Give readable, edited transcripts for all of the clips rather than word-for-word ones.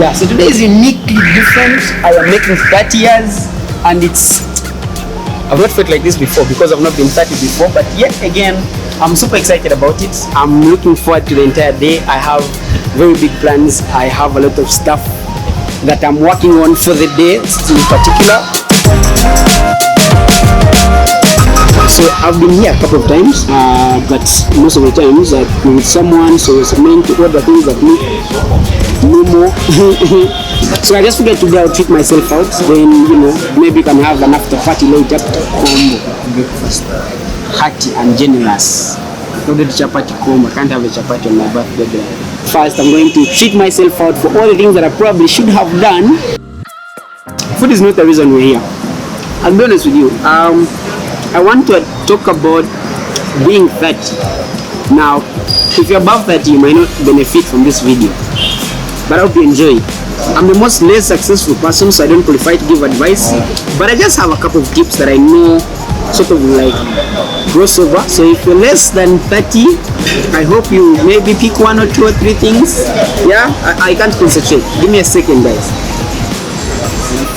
Yeah, so today is uniquely different. I am making 30 years, and I've not felt like this before because I've not been 30 before, but yet again, I'm super excited about it. I'm looking forward to the entire day. I have very big plans. I have a lot of stuff that I'm working on for the day in particular. So I've been here a couple of times, but most of the times I'm with someone, so it's meant to order things that need no more. So I just figured today I'll treat myself out, then maybe can have an after party later. Combo breakfast, hearty and generous. Not the chapati combo. I can't have a chapati on my birthday. First, I'm going to treat myself out for all the things that I probably should have done. Food is not the reason we're here. I'll be honest with you. I want to talk about being 30. Now, if you're above 30, you might not benefit from this video, but I hope you enjoy it. I'm the most less successful person, so I don't qualify to give advice, but I just have a couple of tips that I know sort of like crossover. So if you're less than 30, I hope you maybe pick 1 or 2 or 3 things. Yeah, I can't concentrate. Give me a second, guys.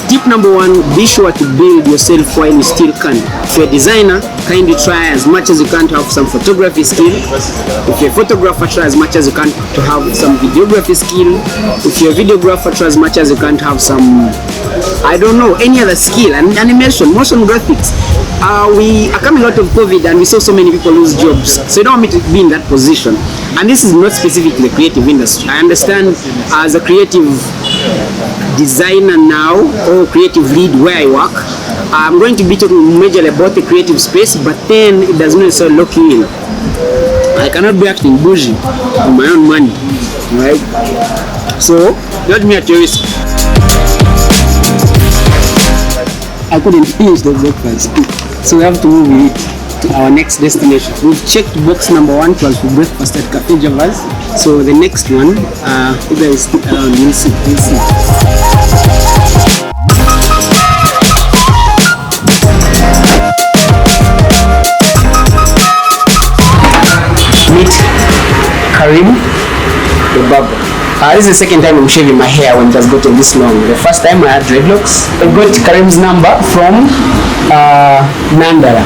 Tip number 1, be sure to build yourself while you still can. If you're a designer, kindly try as much as you can to have some photography skill. If you're a photographer, try as much as you can to have some videography skill. If you're a videographer, try as much as you can to have some, I don't know, any other skill. And animation, motion graphics. We are coming out of COVID and we saw so many people lose jobs. So you don't want me to be in that position. And this is not specific to the creative industry. I understand as a creative designer now, or creative lead where I work, I'm going to be talking majorly about the creative space, but then it does not necessarily lock you in. I cannot be acting bougie on my own money, right? So, let me at your risk. I couldn't finish the breakfast, so we have to move it to our next destination. We've checked box number 1 was for breakfast at Cafe Javas. So the next one, you guys stick around, you'll see. Meet Karim the barber. This is the second time I'm shaving my hair when it has gotten this long. The first time I had dreadlocks. I got Karim's number from Nandara,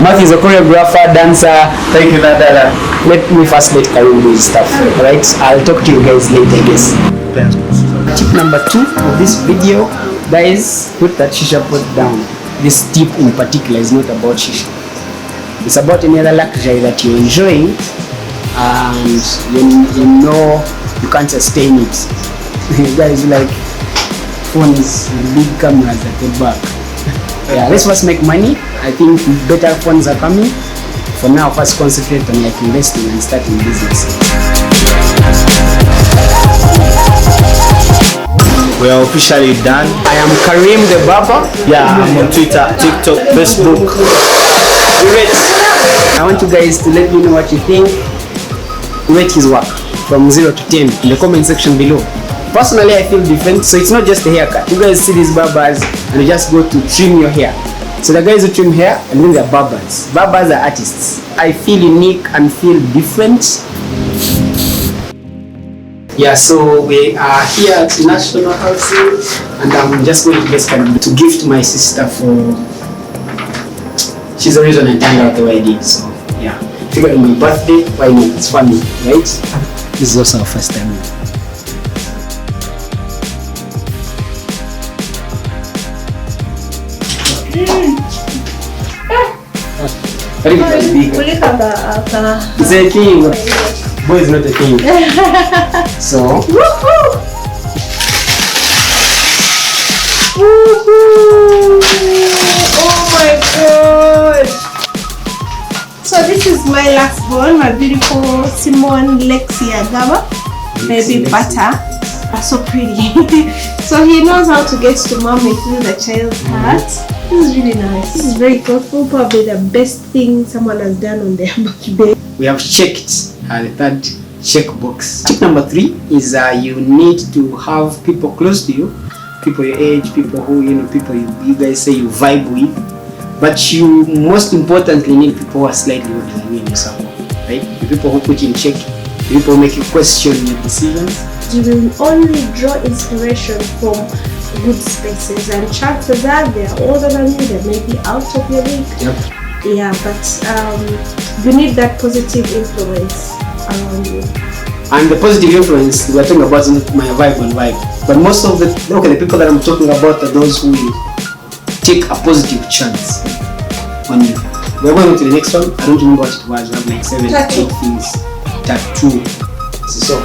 Math is a choreographer, dancer. Thank you, Nandara. Let me first let Karim do his stuff, alright? I'll talk to you guys later, I guess. Tip number 2 of this video, guys, put that shisha pot down. This tip in particular is not about shisha. It's about any other luxury that you're enjoying and you know you can't sustain it. You guys like phones with big cameras at the back. Yeah, let's first make money. I think better phones are coming. For now, first concentrate on like investing and starting business. We are officially done. I am Karim the barber. Yeah, I'm on Twitter, TikTok, Facebook. I want you guys to let me know what you think. Rate his work from 0 to 10 in the comment section below. Personally, I feel different, so it's not just a haircut. You guys see these barbers and you just go to trim your hair. So the guys who trim hair, and then they're barbers. Barbers are artists. I feel unique and feel different. Yeah, so we are here at National Housing, and I'm just going to gift my sister for. She's the reason I turned out the way I did. So yeah, figure on my birthday, why not? It's funny, right? This is also our first time. It's a king. Boy is not a king. So. Oh my god. So this is my last born, my beautiful Simone Lexia Gaba. Baby butter. So pretty. So he knows how to get to mommy through the child's heart. This is really nice. This is very thoughtful. Probably the best thing someone has done on their birthday. We have checked the third checkbox. Tip number 3 is you need to have people close to you, people your age, people who people you guys say you vibe with. But you most importantly need people who are slightly older than you in your circle, right? The people who put you in check, the people who make you question your decisions. you will only draw inspiration from good spaces, and chances are they are older than you, they may be out of your league. Yep. Yeah, but you need that positive influence around you. And the positive influence we're talking about is my vibe and vibe. But most of the people that I'm talking about are those who will take a positive chance on you. We're going to the next one. I don't remember what it was. I have like 7, 8 things. Tattoo. So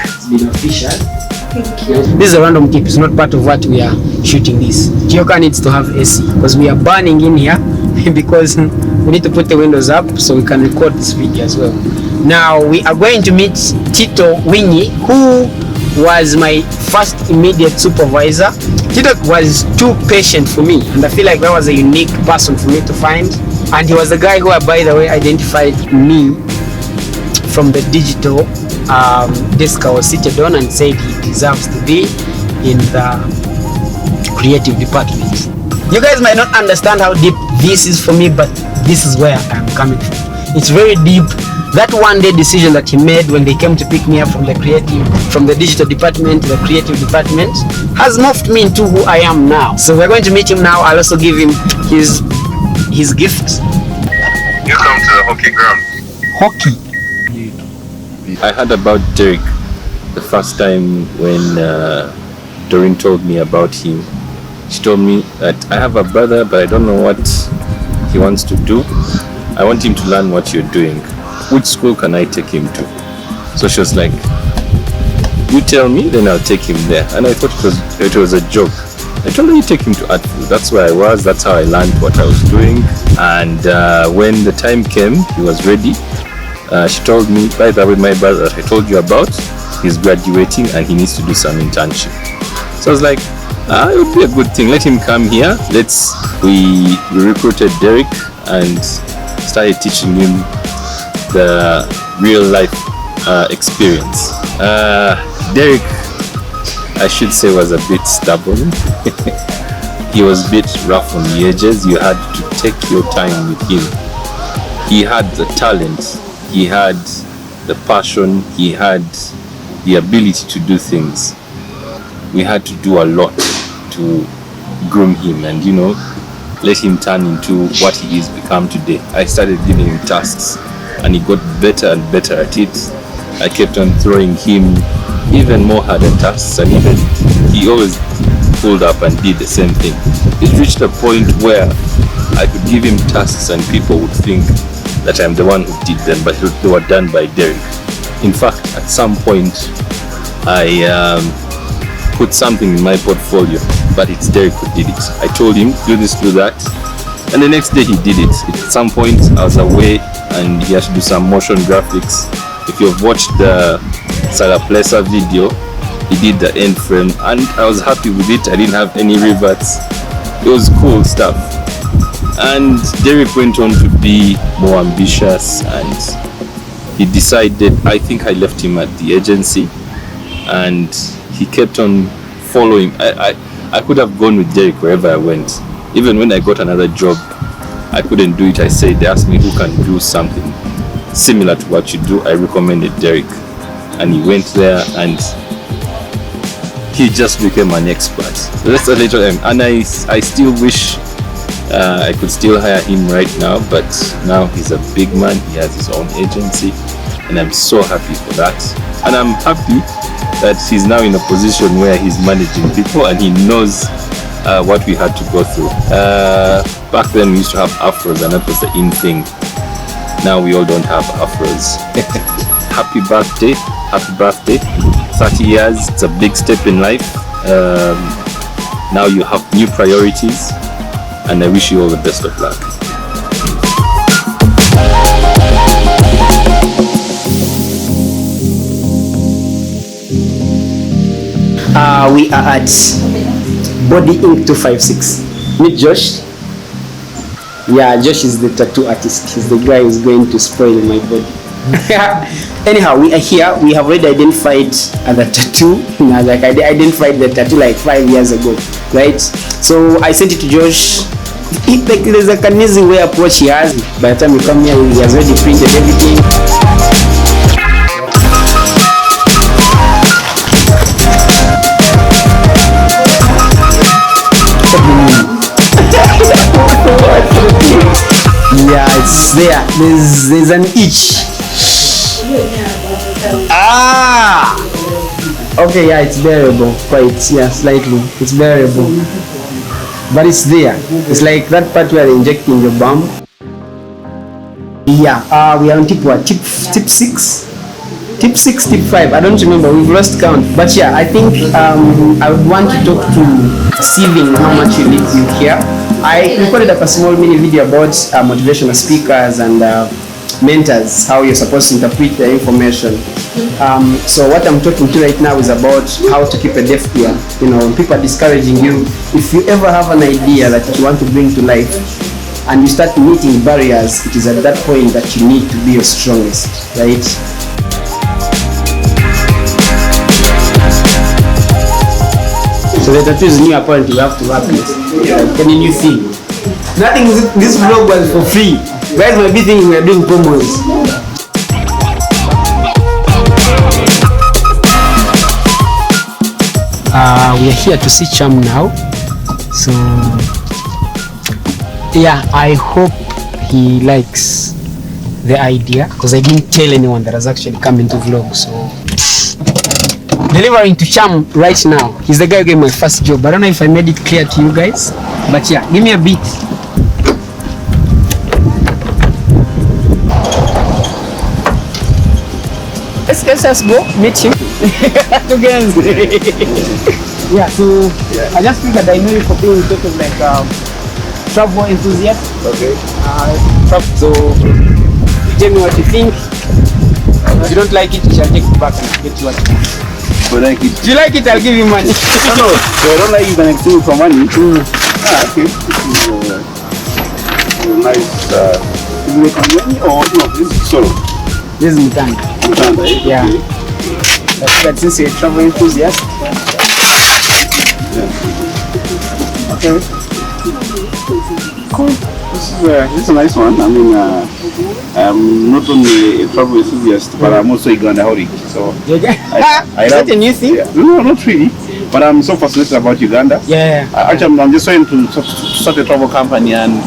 it's been official. Thank you. This is a random tip. It's not part of what we are shooting this. Gioka needs to have AC because we are burning in here because we need to put the windows up so we can record this video as well. Now we are going to meet Tito Winyi, who was my first immediate supervisor. Tito was too patient for me, and I feel like that was a unique person for me to find. And he was the guy who, by the way, identified me from the digital desk I was seated on and said he deserves to be in the creative department. You guys might not understand how deep this is for me, but this is where I'm coming from. It's very deep. That one day decision that he made when they came to pick me up from the digital department to the creative department has morphed me into who I am now. So we're going to meet him now. I'll also give him his gift. You come to the hockey ground. Hockey. I heard about Dereq the first time when Doreen told me about him. She told me that I have a brother, but I don't know what he wants to do. I want him to learn what you're doing. Which school can I take him to? So she was like, you tell me, then I'll take him there. And I thought it was a joke. I told her, you take him to Eventful. That's where I was. That's how I learned what I was doing. And when the time came, he was ready. She told me, by the way, my brother that I told you about, he's graduating and he needs to do some internship. So I was like, it would be a good thing. Let him come here. We recruited Dereq and started teaching him the real life experience. Dereq, I should say, was a bit stubborn. He was a bit rough on the edges. You had to take your time with him. He had the talent, he had the passion, he had the ability to do things. We had to do a lot to groom him and, let him turn into what he is become today. I started giving him tasks and he got better and better at it. I kept on throwing him even more harder tasks, and even he always pulled up and did the same thing. It reached a point where I could give him tasks and people would think that I'm the one who did them, but they were done by Dereq. In fact, at some point I put something in my portfolio, but it's Dereq who did it. I told him, do this, do that, and the next day he did it. At some point I was away and he had to do some motion graphics. If you've watched the Salaplesa video, he did the end frame and I was happy with it. I didn't have any reverts. It was cool stuff. And Dereq went on to be more ambitious and he decided, I think I left him at the agency and he kept on following. I could have gone with Dereq wherever I went. Even when I got another job, I couldn't do it. They asked me who can do something similar to what you do. I recommended Dereq and he went there and he just became an expert. That's a little and I still wish I could still hire him right now, but now he's a big man. He has his own agency and I'm so happy for that. And I'm happy that he's now in a position where he's managing people and he knows what we had to go through. Back then we used to have afros and that was the in thing. Now we all don't have afros. Happy birthday, 30 years, it's a big step in life. Now you have new priorities and I wish you all the best of luck. We are at Body Ink 256. Meet Josh. Yeah, Josh is the tattoo artist. He's the guy who's going to spoil my body. Anyhow, we are here. We have already identified the tattoo. I identified the tattoo like 5 years ago, right? So I sent it to Josh. There's like an easy way approach he has. By the time we come here, he has already printed everything. Yeah, it's there. There's an itch. Ah. Okay, yeah, it's bearable. Quite, yeah, slightly. It's bearable. But it's there. It's like that part where they're injecting your bum. Yeah, we are on tip what? Tip 6? Tip 6, tip 5. I don't remember. We've lost count. But yeah, I think I would want to talk to Steven how much you care. I recorded up a small mini video about motivational speakers and mentors, how you're supposed to interpret the information. So what I'm talking to right now is about how to keep a deaf ear. You know, when people are discouraging you, if you ever have an idea that you want to bring to life and you start meeting barriers, it is at that point that you need to be your strongest, right? So the tattoo is new apparently, you have to wrap it. Like any new thing. Nothing, this vlog was for free. Guys might be thinking we are doing promos. We are here to see Cham now. So yeah, I hope he likes the idea because I didn't tell anyone that has actually come into vlog. So delivering to Cham right now. He's the guy who gave my first job. I don't know if I made it clear to you guys, but yeah, give me a beat. Let's just go meet him. Yeah, so I just figured I know you for being sort of like travel enthusiast. Okay. So tell me what you think. If you don't like it, you shall take it back and get what you want. If I like it. If you like it, I'll give you money. No, so I don't like it, can exchange for money. Okay. This is nice. Is it money or no? This is solo. This is Mutanda. Yeah. That's since you're a travel enthusiast. Yeah. Okay. Cool. This is a nice one. I mean, I'm not only a travel enthusiast, but I'm also a Ugandaholic. So Is that a new thing? Yeah. No, not really. But I'm so fascinated about Uganda. Yeah. Actually, I'm just trying to start a travel company, and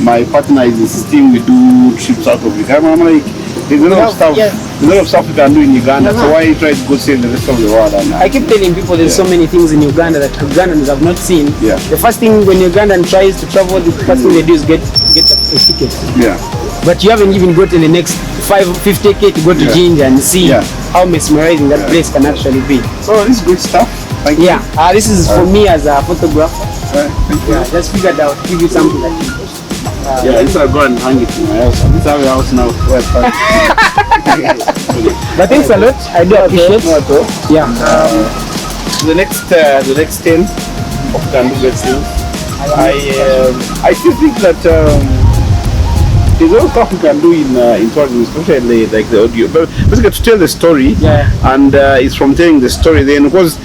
my partner is insisting we do trips out of Uganda. I'm like, there's a lot of stuff. Yes. There's a lot of stuff we can do in Uganda. So why try to go save the rest of the world? And, I keep telling people there's so many things in Uganda that Ugandans have not seen. Yeah. The first thing when Ugandan tries to travel, the first thing they do is get a ticket. yeah. But you haven't even gotten the next 50k to go to Jinja and see how mesmerizing that place can actually be. So this is good stuff. Thank you. Yeah, this is for me as a photographer. Thank you. Yeah, just figured out, give you something that you Yeah, this I'll go and hang it in my house. This is our house now. But thanks a lot. I do appreciate. Yeah. The next 10 of Kanduga things. I still think that there's a lot of stuff we can do in tourism, especially like the audio. But basically to tell the story, and it's from telling the story then, because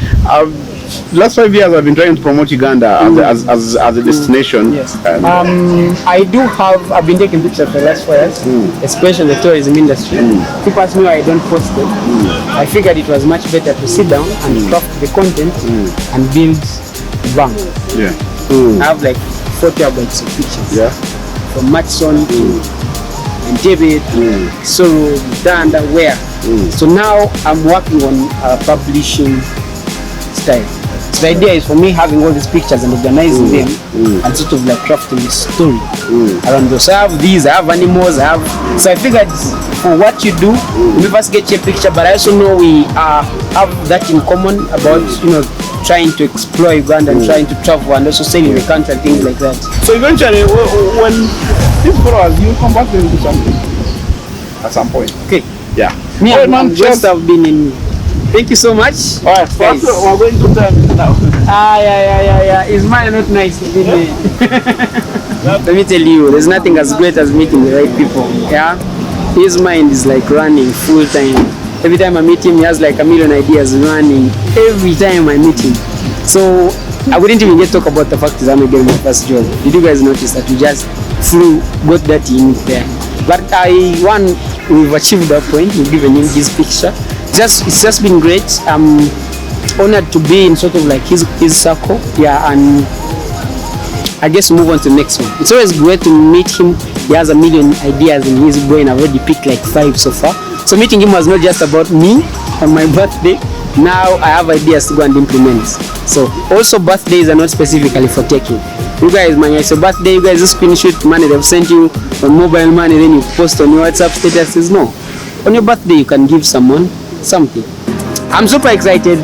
last 5 years I've been trying to promote Uganda as a destination. Yes. I've been taking pictures for the last 4 years, especially the tourism industry. People ask me why I don't post them. I figured it was much better to sit down and craft the content and build bank. Yeah. I have like 40 gigabytes of pictures. Yeah. From Matson to David to Soro, Danda, where. So now I'm working on publishing style. So the idea is for me having all these pictures and organizing them and sort of like crafting a story around those. So I have these, I have animals, so I figured for what you do, we first get your picture, but I also know we have that in common about, trying to explore Uganda and trying to travel and also selling the country and things like that. So eventually, when these followers, you come back to something at some point. Okay. Yeah. Me and man just have been in. Thank you so much. Alright, first we're going to turn now. Yeah. Is mine not nice to be there? Let me tell you, there's nothing as great as meeting the right people. Yeah. His mind is like running full time. Every time I meet him, he has like a million ideas running. Every time I meet him. So I wouldn't even get to talk about the fact that I'm getting my first job. Did you guys notice that we just got that in there? But we've achieved that point. We've given him his picture. It's just been great. I'm honored to be in sort of like his circle. Yeah, and I guess move on to the next one. It's always great to meet him he has a million ideas in his brain. I've already picked like 5 so far. So meeting him was not just about me on my birthday. Now I have ideas to go and implement. So also birthdays are not specifically for taking. You guys, man, it's your birthday, you guys just screenshot money they've sent you on mobile money, then you post on your WhatsApp statuses. No. On your birthday you can give someone something. I'm super excited.